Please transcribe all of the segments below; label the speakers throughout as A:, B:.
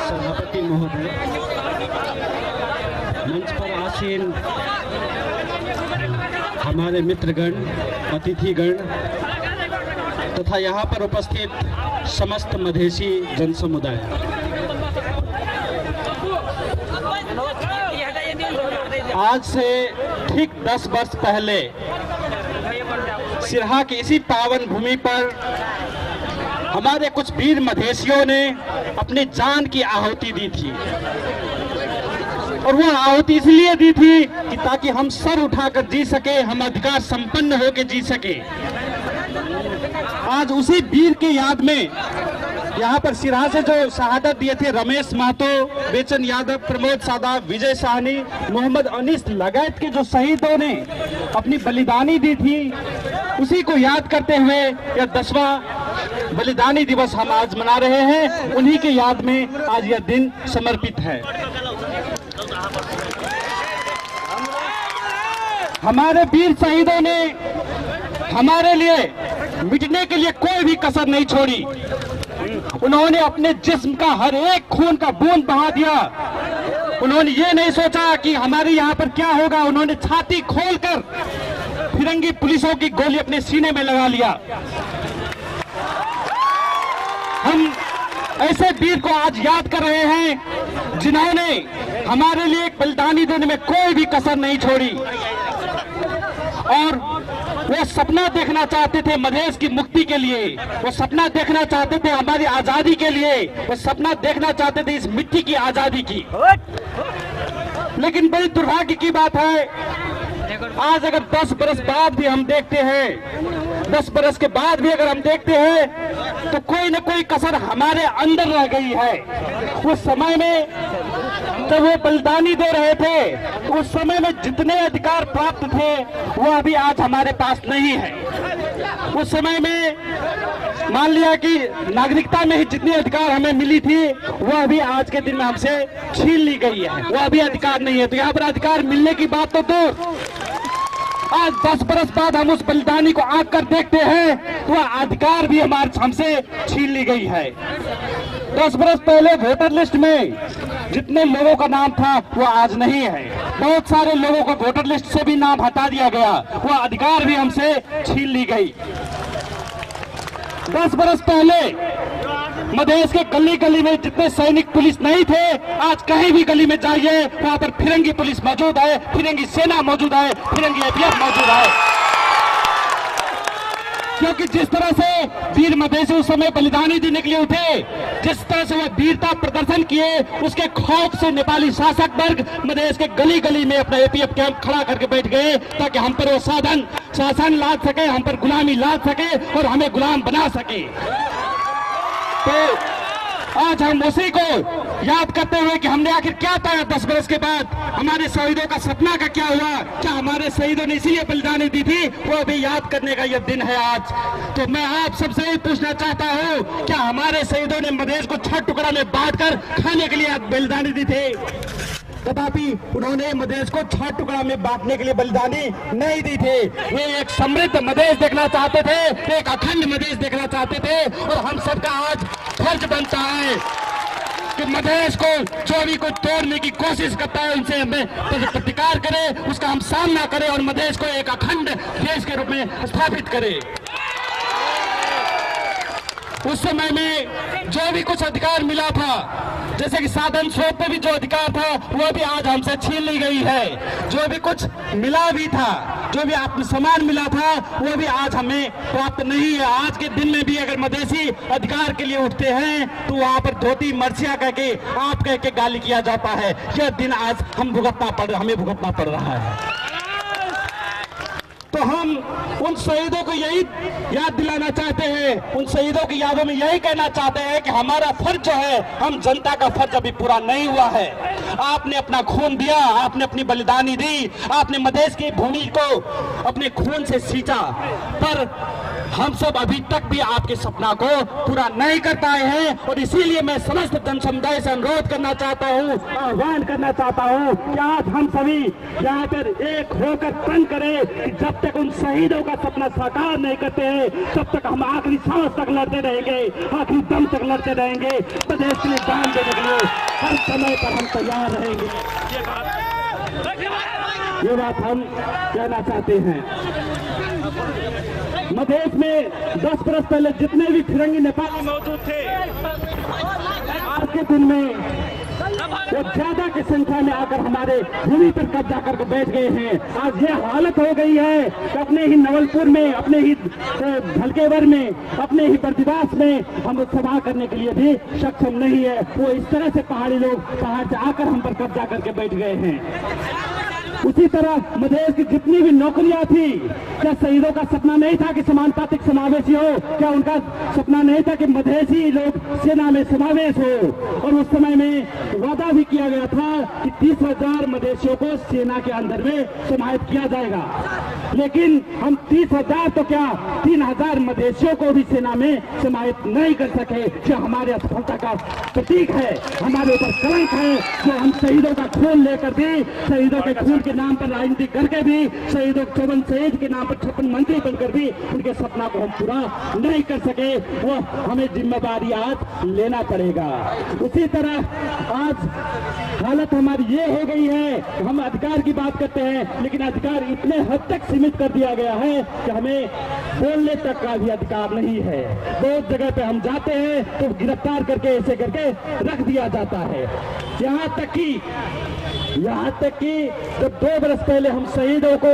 A: सभापति महोदय, मंच पर आसीन हमारे मित्रगण, अतिथिगण तथा यहाँ पर उपस्थित समस्त मधेसी जन समुदाय, आज से ठीक 10 वर्ष पहले सिरहा की इसी पावन भूमि पर हमारे कुछ वीर मधेसियों ने अपनी जान की आहुति दी थी। और वो आहुति इसलिए दी थी कि ताकि हम सर उठाकर जी सके, हम अधिकार संपन्न होकर जी सके। आज उसी वीर की याद में यहाँ पर सिरहा से जो शहादत दिए थे रमेश महतो, बेचन यादव, प्रमोद सादा, विजय साहनी, मोहम्मद अनीस लगायत के जो शहीदों ने अपनी बलिदानी दी थी, उसी को याद करते हुए यह 10वां बलिदानी दिवस हम आज मना रहे हैं। उन्हीं की याद में आज यह दिन समर्पित है। हमारे वीर शहीदों ने हमारे लिए मिटने के लिए कोई भी कसर नहीं छोड़ी। उन्होंने अपने जिस्म का हर एक खून का बूंद बहा दिया। उन्होंने ये नहीं सोचा कि हमारे यहाँ पर क्या होगा। उन्होंने छाती खोलकर फिरंगी पुलिसों की गोली अपने सीने में लगा लिया। हम ऐसे वीर को आज याद कर रहे हैं जिन्होंने हमारे लिए एक बलिदानी देने में कोई भी कसर नहीं छोड़ी। और वो सपना देखना चाहते थे मधेश की मुक्ति के लिए, वो सपना देखना चाहते थे हमारी आजादी के लिए, वो सपना देखना चाहते थे इस मिट्टी की आजादी की। लेकिन बड़ी दुर्भाग्य की बात है, आज अगर 10 बरस बाद भी हम देखते हैं, 10 बरस के बाद भी अगर हम देखते हैं, तो कोई न कोई कसर हमारे अंदर रह गई है। उस समय में जब वो बलिदानी दे रहे थे, उस समय में जितने अधिकार प्राप्त थे वो अभी आज हमारे पास नहीं है। उस समय में मान लिया कि नागरिकता में ही जितनी अधिकार हमें मिली थी वो अभी आज के दिन में हमसे छीन ली गई है, वो अभी अधिकार नहीं है। तो यहाँ पर अधिकार मिलने की बात तो दूर, आज 10 बरस बाद हम उस बलिदानी को आंख कर देखते हैं तो वह अधिकार भी हमारे हमसे छीन ली गई है। 10 बरस पहले वोटर लिस्ट में जितने लोगों का नाम था वो आज नहीं है। बहुत सारे लोगों को वोटर लिस्ट से भी नाम हटा दिया गया, वो अधिकार भी हमसे छीन ली गई। 10 बरस पहले मधेश के गली गली में जितने सैनिक पुलिस नहीं थे, आज कहीं भी गली में जाइए वहां पर फिरंगी पुलिस मौजूद है, फिरंगी सेना मौजूद है, फिरंगी एपीएफ मौजूद है। क्योंकि जिस तरह से वीर मधेसी उस समय बलिदानी देने के लिए उठे, जिस तरह से वह वीरता प्रदर्शन किए, उसके खौफ से नेपाली शासक वर्ग मधेश के गली गली में अपना एपीएफ कैंप खड़ा करके बैठ गए ताकि हम पर वो शासन लाद सके, हम पर गुलामी लाद सके और हमें गुलाम बना सके। तो आज हम उसी को याद करते हुए कि हमने आखिर क्या पाया 10 बरस के बाद, हमारे शहीदों का सपना का क्या हुआ, क्या हमारे शहीदों ने इसीलिए बलिदानी दी थी, वो भी याद करने का यह दिन है आज। तो मैं आप सबसे ही पूछना चाहता हूँ, क्या हमारे शहीदों ने मधेश को 6 टुकड़ा में बांटकर खाने के लिए बलिदानी दी थी? तथापि उन्होंने मधेश को 6 टुकड़ा में बांटने के लिए बलिदानी नहीं दी थी। वे एक समृद्ध मधेश देखना चाहते थे, एक अखंड मधेश देखना चाहते थे। और हम सबका आज फर्ज बनता है कि मधेश को जो भी को तोड़ने की कोशिश करता है उनसे हमें प्रतिकार करें, उसका हम सामना करें और मधेश को एक अखंड देश के रूप में स्थापित करें। उस समय में जो भी कुछ अधिकार मिला था, जैसे कि साधन स्रोत पे भी जो अधिकार था वो भी आज हमसे छीन ली गई है। जो भी कुछ मिला भी था, जो भी आत्मसम्मान मिला था, वो भी आज हमें प्राप्त नहीं है। आज के दिन में भी अगर मधेसी अधिकार के लिए उठते हैं तो वहाँ पर धोती मर्सिया कह के आप कह के गाली किया जाता है। यह दिन आज हमें भुगतना पड़ रहा है। तो हम उन शहीदों को यही याद दिलाना चाहते हैं, उन शहीदों की यादों में यही कहना चाहते हैं कि हमारा फर्ज जो है, हम जनता का फर्ज अभी पूरा नहीं हुआ है। आपने अपना खून दिया, आपने अपनी बलिदानी दी, आपने मधेश की भूमि को अपने खून से सींचा, पर हम सब अभी तक भी आपके सपना को पूरा नहीं कर पाए हैं और इसीलिए मैं समस्त जन समुदाय से अनुरोध करना चाहता हूँ, आह्वान करना चाहता हूँ कि आज हम सभी यहाँ पर एक होकर तंग करें कि जब तक उन शहीदों का सपना साकार नहीं करते हैं तब तक हम आखिरी सांस तक लड़ते रहेंगे, आखिरी दम तक लड़ते रहेंगे, प्रदेश के लिए जान देने के लिए हर समय पर हम तैयार रहेंगे। ये बात हम कहना चाहते हैं। मधेश में 10 बरस पहले जितने भी फिरंगी नेपाली मौजूद थे, आज के दिन में वो ज्यादा की संख्या में आकर हमारे भूमि पर कब्जा करके बैठ गए हैं। आज ये हालत हो गई है कि अपने ही नवलपुर में, अपने ही धलकेवर में, अपने ही बर्दिवास में हम सभा करने के लिए भी सक्षम नहीं है। वो इस तरह से पहाड़ी लोग पहाड़ से आकर हम पर कब्जा करके बैठ गए हैं। उसी तरह मधेश की जितनी भी नौकरियां थी, क्या शहीदों का सपना नहीं था कि समानुपातिक समावेशी हो? क्या उनका सपना नहीं था कि मधेसी लोग सेना में समावेश हो? और उस समय में वादा भी किया गया था कि 30,000 मधेसियों को सेना के अंदर में समाहित किया जाएगा, लेकिन हम 30,000 तो क्या 3,000 मधेसियों को भी सेना में समाहित नहीं कर सके, जो हमारे असफलता का प्रतीक है, हमारे ऊपर कलंक है। जो हम शहीदों का खून लेकर भी, शहीदों के खून के नाम पर राजनीति करके भी, शहीदों 54 शहीद के नाम पर 56 मंत्री बनकर भी उनके सपना को हम पूरा नहीं कर सके, वो हमें जिम्मेदारी आज लेना पड़ेगा। उसी तरह आज हालत हमारी ये हो गई है, हम अधिकार की बात करते हैं लेकिन अधिकार इतने हद तक सीमित कर दिया गया है कि हमें बोलने तक का भी अधिकार नहीं है। बहुत जगह पे हम जाते हैं तो गिरफ्तार करके ऐसे करके रख दिया जाता है। यहाँ तक कि जब 2 बरस पहले हम शहीदों को,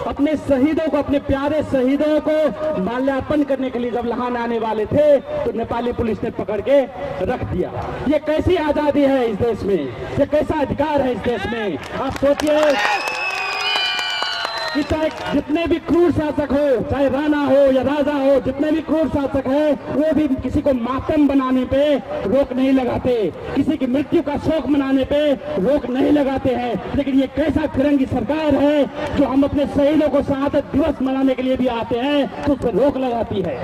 A: अपने प्यारे शहीदों को माल्यार्पण करने के लिए जब लहान आने वाले थे तो नेपाली पुलिस ने पकड़ के रख दिया। ये कैसी आजादी है इस देश में? ये कैसा अधिकार है इस देश में? आप सोचिए कि चाहे जितने भी क्रूर शासक हो, चाहे राणा हो या राजा हो, जितने भी क्रूर शासक है, वो भी किसी को मातम बनाने पे रोक नहीं लगाते, किसी की मृत्यु का शोक मनाने पे रोक नहीं लगाते हैं। लेकिन ये कैसा फिरंगी सरकार है जो हम अपने शहीदों को शहादत दिवस मनाने के लिए भी आते हैं तो उस पर रोक लगाती है।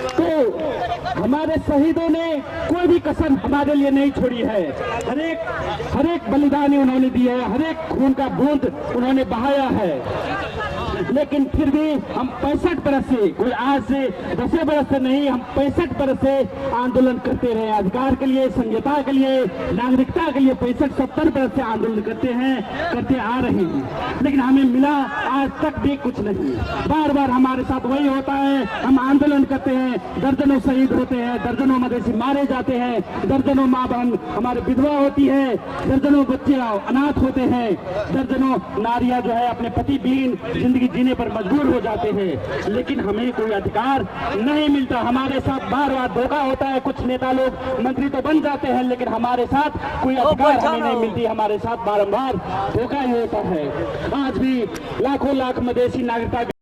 A: तो हमारे शहीदों ने कोई भी कसर हमारे लिए नहीं छोड़ी है। हर एक बलिदानी उन्होंने दी है, हर एक खून का बूंद उन्होंने बहाया है। लेकिन फिर भी हम 65 बरस से, कोई आज से 10 बरस से नहीं, हम 65 बरस से आंदोलन करते रहे, अधिकार के लिए, संहिता के लिए, नागरिकता के लिए 65-70 बरस से आंदोलन करते आ रहे हैं, लेकिन हमें मिला आज तक भी कुछ नहीं। बार बार हमारे साथ वही होता है, हम आंदोलन करते हैं, दर्जनों शहीद होते हैं, दर्जनों मधेसी मारे जाते हैं, दर्जनों माँ बहन हमारे विधवा होती है, दर्जनों बच्चे अनाथ होते हैं, दर्जनों नारियां जो है अपने पति विहीन जिंदगी जीने पर मजबूर हो जाते हैं, लेकिन हमें कोई अधिकार नहीं मिलता। हमारे साथ बार बार धोखा होता है। कुछ नेता लोग मंत्री तो बन जाते हैं लेकिन हमारे साथ कोई अधिकार हमें नहीं मिलती, हमारे साथ बारंबार धोखा ही होता है। आज भी लाखों लाख मधेसी नागरिकता